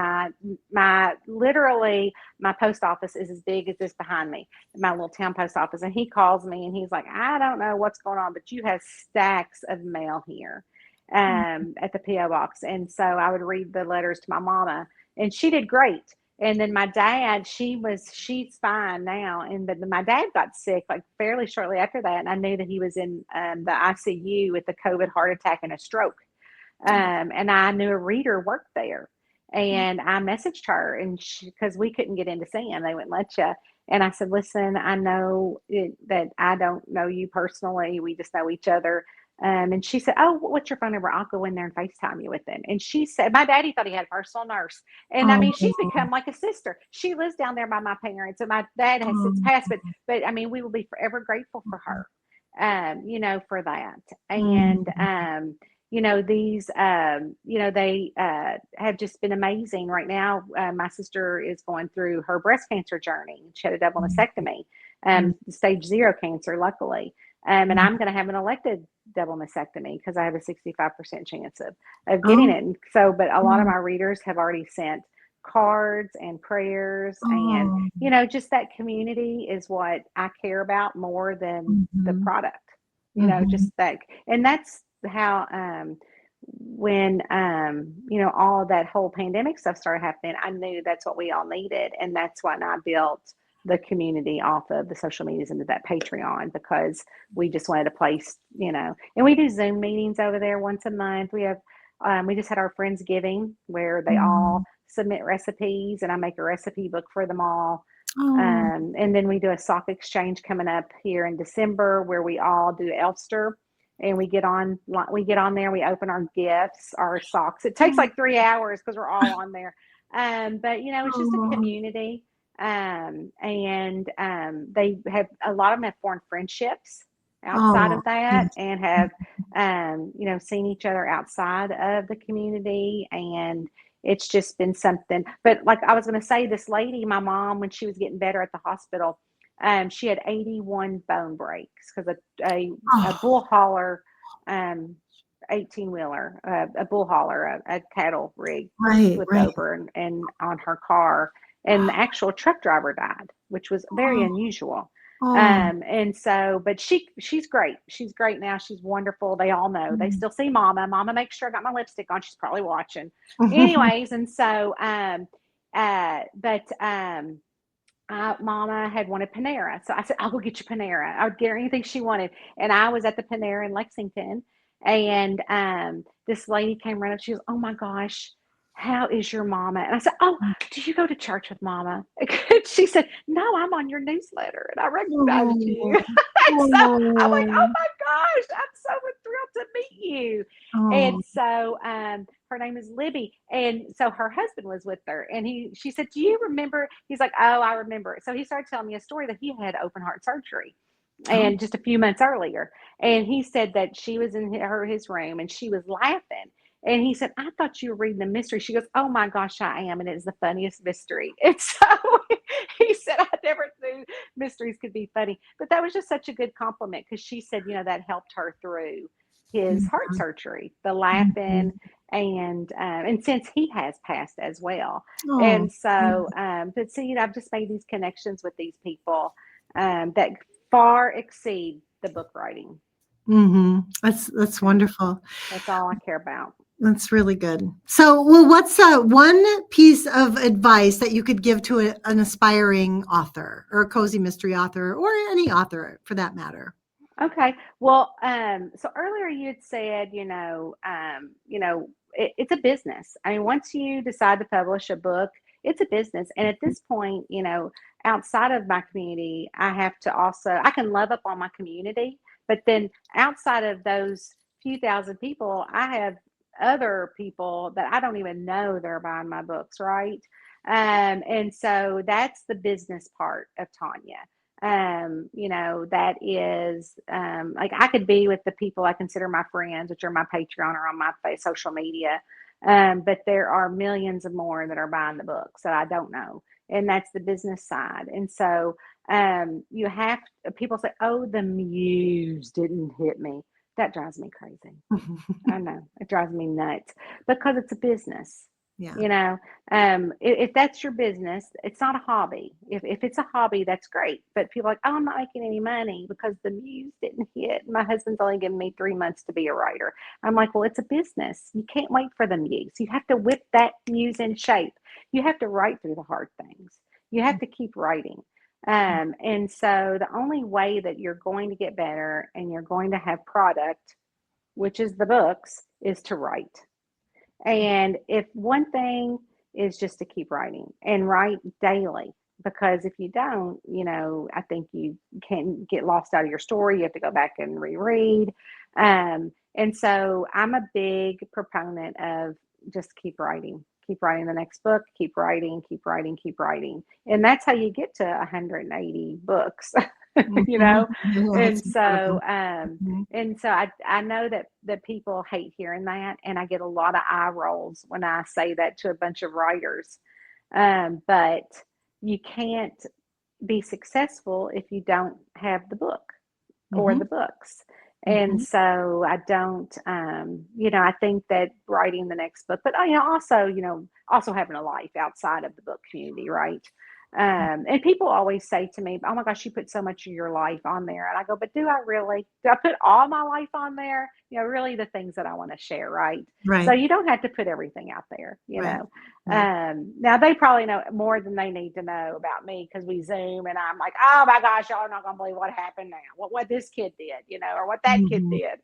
my literally my post office is as big as this behind me, my little town post office, and he calls me and he's like, I don't know what's going on, but you have stacks of mail here at the PO box, and so I would read the letters to my mama, and she did great. And then my dad, she's fine now. But my dad got sick like fairly shortly after that. And I knew that he was in the ICU with a COVID heart attack and a stroke. And I knew a reader worked there. And I messaged her, and because we couldn't get in to see him, they wouldn't let you. And I said, listen, I know that I don't know you personally. We just know each other. And she said, oh, what's your phone number? I'll go in there and FaceTime you with him. And she said, my daddy thought he had a personal nurse. And I mean, she's oh, become like a sister. She lives down there by my parents, and my dad has since oh, passed, but I mean, we will be forever grateful for her, for that. And, mm, these, they have just been amazing right now. My sister is going through her breast cancer journey. She had a double mm, mastectomy, mm, stage 0 cancer, luckily. And mm. I'm going to have an elected double mastectomy because I have a 65% chance of getting Oh, it. And so, but a lot of mm, my readers have already sent cards and prayers, and oh, just that community is what I care about more than the mhm, product. mhm, Just that, and that's how when all of that whole pandemic stuff started happening, I knew that's what we all needed, and that's when I built the community off of the social medias into that Patreon, because we just wanted a place, and we do Zoom meetings over there once a month. We just had our Friendsgiving where they mm. all submit recipes, and I make a recipe book for them all. Oh, And then we do a sock exchange coming up here in December where we all do Elster, and we get on there, we open our gifts, our socks. It takes oh, like 3 hours because we're all on there. But it's just a oh, community. And they have a lot of them have formed friendships outside oh, of that, yes. and have seen each other outside of the community, and it's just been something. But like I was going to say, this lady, my mom, when she was getting better at the hospital, she had 81 bone breaks because a Oh, bull hauler, 18 wheeler, a bull hauler, a cattle rig right, flipped right. over and on her car, and the actual truck driver died, which was very Oh, unusual. oh, And so, but she's great. She's great now. She's wonderful. They all know. They mm. still see Mama. Mama makes sure I got my lipstick on. She's probably watching. Anyways, and so, but Mama had wanted Panera. So I said, I'll go get you Panera. I would get her anything she wanted. And I was at the Panera in Lexington. And this lady came right up. She goes, oh my gosh, how is your mama? And I said, oh, do you go to church with Mama? She said, no, I'm on your newsletter and I recognized you. Oh, And so I'm like, oh oh, my gosh, I'm so thrilled to meet you. oh, And so her name is Libby. And so her husband was with her. And she said, do you remember? He's like, oh, I remember. So he started telling me a story that he had open heart surgery. Oh. and just a few months earlier. And he said that she was in his room and she was laughing. And he said, I thought you were reading the mystery. She goes, oh my gosh, I am. And it is the funniest mystery. And so he said, I never knew mysteries could be funny. But that was just such a good compliment because she said, that helped her through his heart Mhm. surgery, the laughing. Mhm. And since he has passed as well. Oh. And so, but see, I've just made these connections with these people that far exceed the book writing. That's And wonderful. that's all I care about. That's really good. So, well, what's one piece of advice that you could give to an aspiring author or a cozy mystery author or any author for that matter? Okay. Well, so earlier you had said, it's a business. I mean, once you decide to publish a book, it's a business. And at this point, outside of my community, I can love up on my community, but then outside of those few thousand people, I have other people that I don't even know they're buying my books, right? And so that's the business part of Tonya. That is like I could be with the people I consider my friends, which are my Patreon or on my social media. But there are millions of more that are buying the books that I don't know. And that's the business side. And so you have people say, oh, the muse didn't hit me. That drives me crazy. I know it drives me nuts because it's a business. Yeah. You know, if that's your business, it's not a hobby. If it's a hobby, that's great. But people are like, oh, I'm not making any money because the muse didn't hit. My husband's only given me 3 months to be a writer. I'm like, well, it's a business. You can't wait for the muse. You have to whip that muse in shape. You have to write through the hard things. You have to keep writing. And so the only way that you're going to get better and you're going to have product, which is the books, is to write. And if one thing is just to keep writing and write daily, because if you don't, I think you can get lost out of your story. You have to go back and reread. And so I'm a big proponent of just keep writing the next book, keep writing, keep writing, keep writing. And that's how you get to 180 books, you Mhm. know? Yeah, And that's so, incredible. Mhm. I know that people hate hearing that, and I get a lot of eye rolls when I say that to a bunch of writers. But you can't be successful if you don't have the book or the Mhm. books. And Mhm. so I don't, I think that writing the next book, but also having a life outside of the book community, right? And people always say to me, "Oh my gosh, you put so much of your life on there," and I go, "But do I really? Do I put all my life on there? Really the things that I want to share, right?" So Right. you don't have to put everything out there, Right. Right. Now they probably know more than they need to know about me because we Zoom and I'm like, oh my gosh, y'all are not gonna believe what happened now, what this kid did, or what that kid Mhm. did.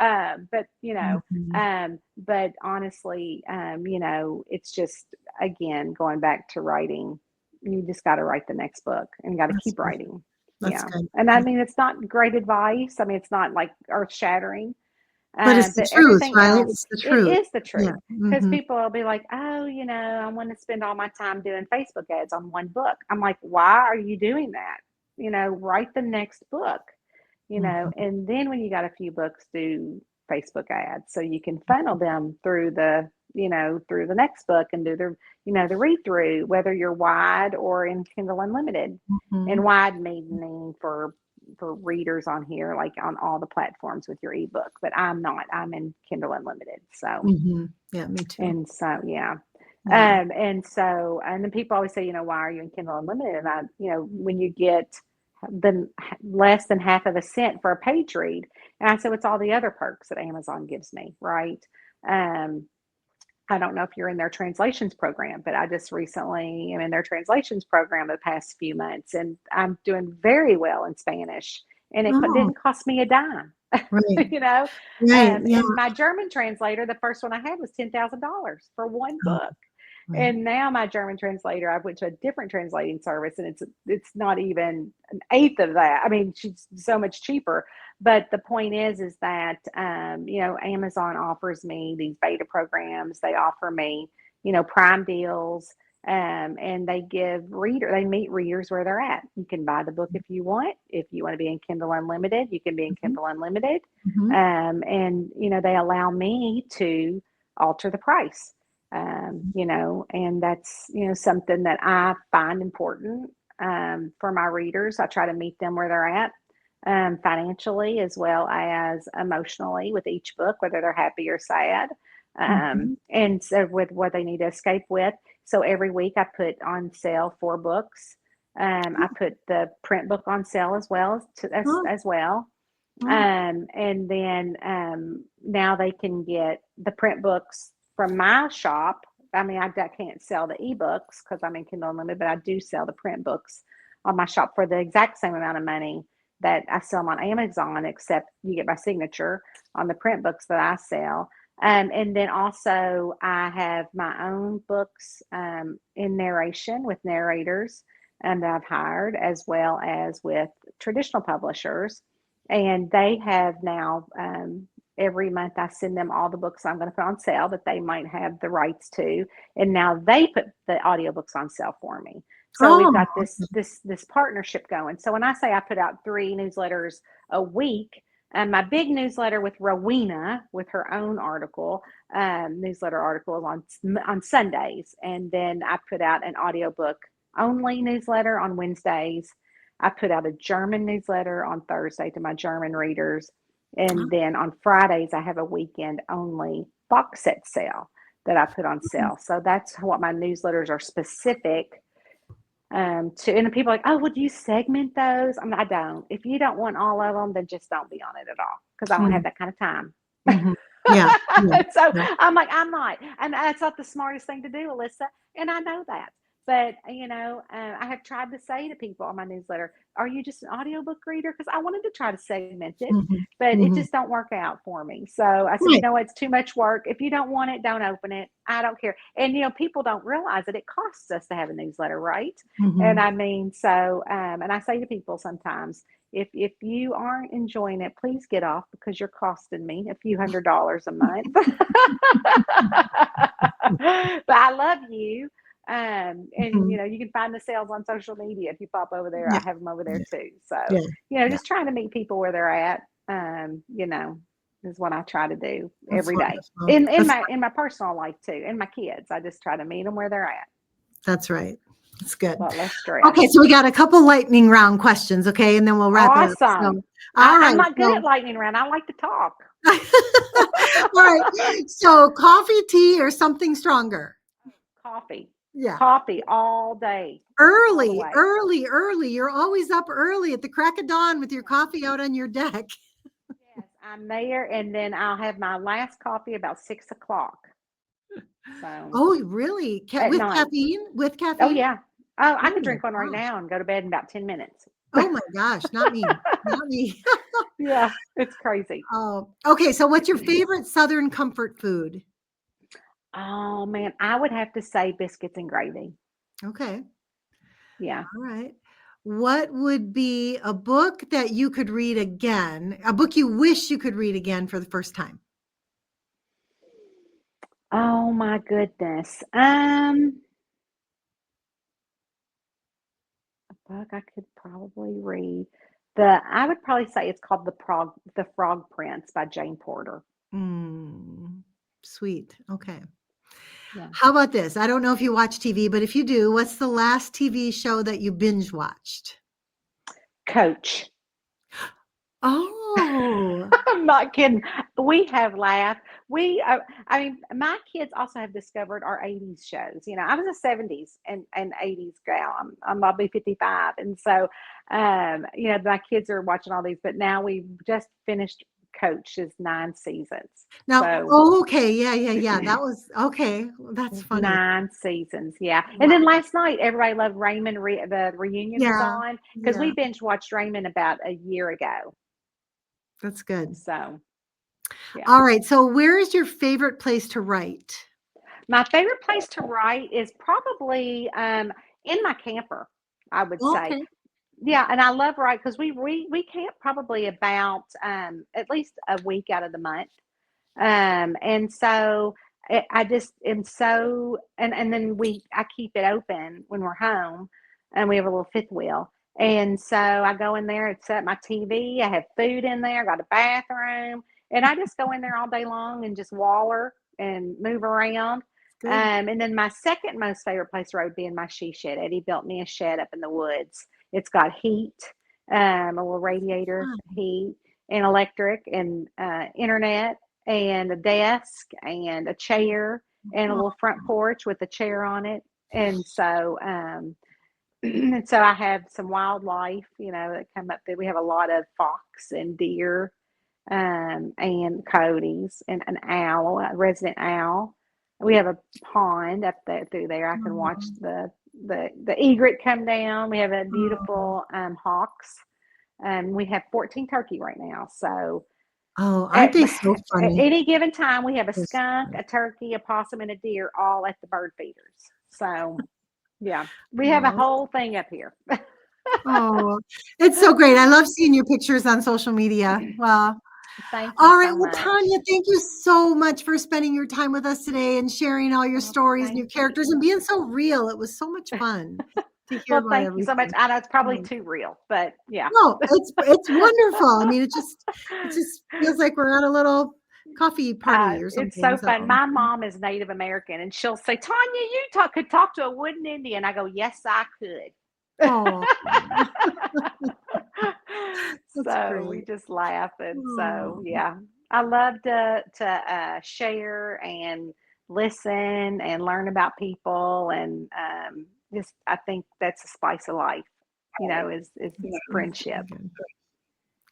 Mhm. But honestly, it's just again going back to writing. You just got to write the next book and you got to That's keep good. writing. That's Yeah, good. and I That's mean it's not great advice. I mean it's not like earth shattering, but it's the but truth, everything right? else, It's the it truth. is the Yeah. truth. Because Mhm. people will be like, oh, I want to spend all my time doing Facebook ads on one book. I'm like, why are you doing that? Write the next book, Mhm. and then when you got a few books, do Facebook ads so you can funnel them through the next book and do the read through, whether you're wide or in Kindle Unlimited. And Mhm. wide meaning for readers on here, like on all the platforms with your ebook, but I'm not. I'm in Kindle Unlimited. So, Mhm. Yeah, me too. and so, yeah. Yeah. And then people always say, why are you in Kindle Unlimited? And when you get the less than half of a cent for a page read, and I said, it's all the other perks that Amazon gives me, right? Um, I don't know if you're in their translations program, but I just recently am in their translations program the past few months, and I'm doing very well in Spanish, and it Oh, didn't cost me a dime, right. you know. Right. Yeah. And my German translator, the first one I had was $10,000 for one Oh, book, right. and now my German translator, I went to a different translating service, and it's not even an eighth of that. I mean, she's so much cheaper. But the point is that Amazon offers me these beta programs. They offer me, Prime deals. And they meet readers where they're at. You can buy the book if you want. If you want to be in Kindle Unlimited, you can be in Mhm. Kindle Unlimited. Mhm. And, they allow me to alter the price, and that's, something that I find important for my readers. I try to meet them where they're at. Financially as well as emotionally with each book, whether they're happy or sad, Mhm. and so with what they need to escape with. So every week I put on sale 4 books. I put the print book on sale as well Oh, as well. oh, And then now they can get the print books from my shop. I mean, I can't sell the ebooks because I'm in Kindle Unlimited, but I do sell the print books on my shop for the exact same amount of money that I sell them on Amazon, except you get my signature on the print books that I sell. And then also, I have my own books in narration with narrators that I've hired, as well as with traditional publishers. And they have now, every month I send them all the books I'm going to put on sale that they might have the rights to. And now they put the audiobooks on sale for me. So we've oh, got this partnership going. So when I say I put out 3 newsletters a week, my big newsletter with Rowena, with her own newsletter articles on Sundays, and then I put out an audiobook only newsletter on Wednesdays. I put out a German newsletter on Thursday to my German readers. And then on Fridays, I have a weekend only box set sale that I put on sale. So that's what my newsletters are specific to. And people are like, oh, would you segment those? I don't. If you don't want all of them, then just don't be on it at all, because I don't have mhm, that kind of time. mhm. Yeah, yeah, So yeah. I'm not, and that's not the smartest thing to do, Alyssa, and I know that. But I have tried to say to people on my newsletter, "Are you just an audiobook reader?" Because I wanted to try to segment it, Mhm, but it mhm. just don't work out for me. So I said, Right. it's too much work. If you don't want it, don't open it. I don't care. And people don't realize that it costs us to have a newsletter, right? And Mhm. I mean, so and I say to people sometimes, if you aren't enjoying it, please get off, because you're costing me a few $100s a month. But I love you. And Mhm. you can find the sales on social media. If you pop over there, I Yeah, have them over there yeah, too. So, yeah, yeah. just trying to meet people where they're at, is what I try to do That's every day. wonderful. In my personal life too, and my kids. I just try to meet them where they're at. That's right. That's good. But less Okay, stress. so we got a couple lightning round questions, okay, and then we'll wrap it up. Awesome. So, all I'm right, not good so at lightning round. I like to talk. all right. So coffee, tea, or something stronger? Coffee. Yeah. Coffee all day, all the Early, way. early, early. You're always up early at the crack of dawn with your Yes. coffee out on your deck. Yes, I'm there, and then I'll have my last coffee about 6 o'clock. So Oh, really? at With night. caffeine? With Oh caffeine? yeah. Oh, I Oh could my drink one right gosh. now and go to bed in about 10 minutes. Oh my gosh, not me. Not me. Yeah, it's crazy. Oh, okay. So what's your favorite Southern comfort food? Oh man, I would have to say biscuits and gravy. Okay. Yeah. All right. What would be a book that you could read again? A book you wish you could read again for the first time? Oh my goodness. A book I could probably read. I would probably say it's called The Frog Prince by Jane Porter. Mm, sweet. Okay. Yeah. How about this? I don't know if you watch TV, but if you do, what's the last TV show that you binge watched? Coach. Oh, I'm not kidding. We have laughed. I mean, my kids also have discovered our 80s shows. I was a 70s and 80s gal. I'll be 55. And so, my kids are watching all these, but now we've just finished Coach's 9 seasons. now, So, oh, okay. Yeah, yeah, yeah. That was okay. That's funny. 9 seasons. Yeah. And then Wow. last night, everybody loved Raymond. The reunion was Yeah, on because yeah. we binge watched Raymond about a year ago. That's good. So, yeah. All right. So, where is your favorite place to write? My favorite place to write is probably in my camper, I would say. Okay. Yeah, and I love writing because we camp probably about at least a week out of the month. And so I just am so, and then I keep it open when we're home, and we have a little fifth wheel. And so I go in there and set my TV. I have food in there. I got a bathroom, and I just go in there all day long and just waller and move around. Good. And then my second most favorite place would be in my she shed. Eddie built me a shed up in the woods. It's got heat, a little radiator Fun. heat, and electric, and internet, and a desk, and a chair, and a Oh, little front porch with a chair on it. And so, and so I have some wildlife, that come up there. We have a lot of fox and deer, and coyotes, and an owl, a resident owl. We have a pond up there through there. I can watch oh, the egret come down. We have a oh. beautiful hawks. We have 14 turkey right now. So Oh, aren't at, they so at funny? any given time, we have a They're so skunk, funny. a turkey, a possum, and a deer all at the bird feeders. So yeah, we have a Oh, whole thing up here. oh, it's so great. I love seeing your pictures on social media. Well, Thank you all right. so Well, much. Tonya, thank you so much for spending your time with us today and sharing all your Well, stories and thank your characters and you. being so real. It was so much fun to hear Well, about thank you so much. everything. I know it's probably Oh, too real, but yeah. no, it's wonderful. I mean, it just feels like we're at a little coffee party or It's something. so fun. So, My mom is Native American, and she'll say, "Tanya, you could talk to a wooden Indian." I go, "Yes, I could." oh, that's So we great. just laugh, and so Oh, yeah, I love to share and listen and learn about people, and just I think that's the spice of life, is that's friendship. very good.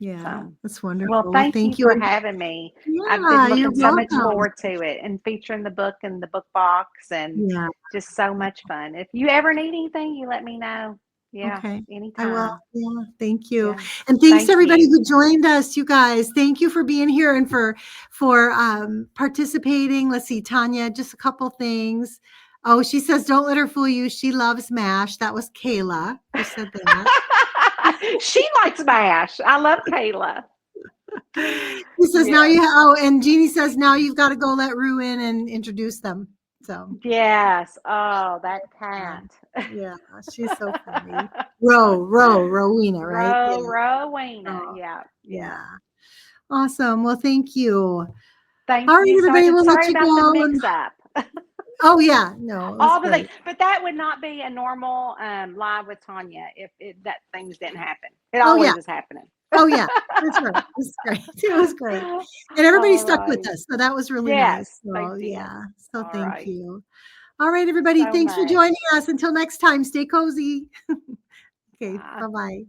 Yeah, So. that's Well, wonderful. Well, thank you thank you. for And having me. I've been yeah, you're looking so much welcome. forward to it, and featuring the book in the book box, and Yeah. just so much fun. If you ever need anything, you let me know. Yeah, Okay. I will. anytime. Yeah. Thank you. Yeah. And thanks to Thank everybody you. who joined us, you guys. Thank you for being here and for participating. Let's see, Tanya, just a couple things. Oh, she says, don't let her fool you. She loves MASH. That was Kayla who said that. She likes MASH. I love Kayla. He says, Yes. and Jeannie says, now you've got to go let Rue in and introduce them. So, Yes. Oh, that yeah, cat. yeah, she's so funny. Rowena, right? Yeah. Rowena. Oh, Yeah. Yeah. yeah. Awesome. Well, thank you. Thank All right, you so much. everybody, And we'll let sorry you about the go. mix And up. oh yeah, no, it was All the things, great. but that would not be a normal live with Tonya if that things didn't happen. It Oh yeah, always is happening. oh yeah, that's right. It was great. It was great, and everybody All stuck with right. us, so that was really nice. Yes, they So did. yeah, so All thank right. you. All right, everybody, So thanks for joining much. us. Until next time, stay cozy. Okay, Bye. bye bye.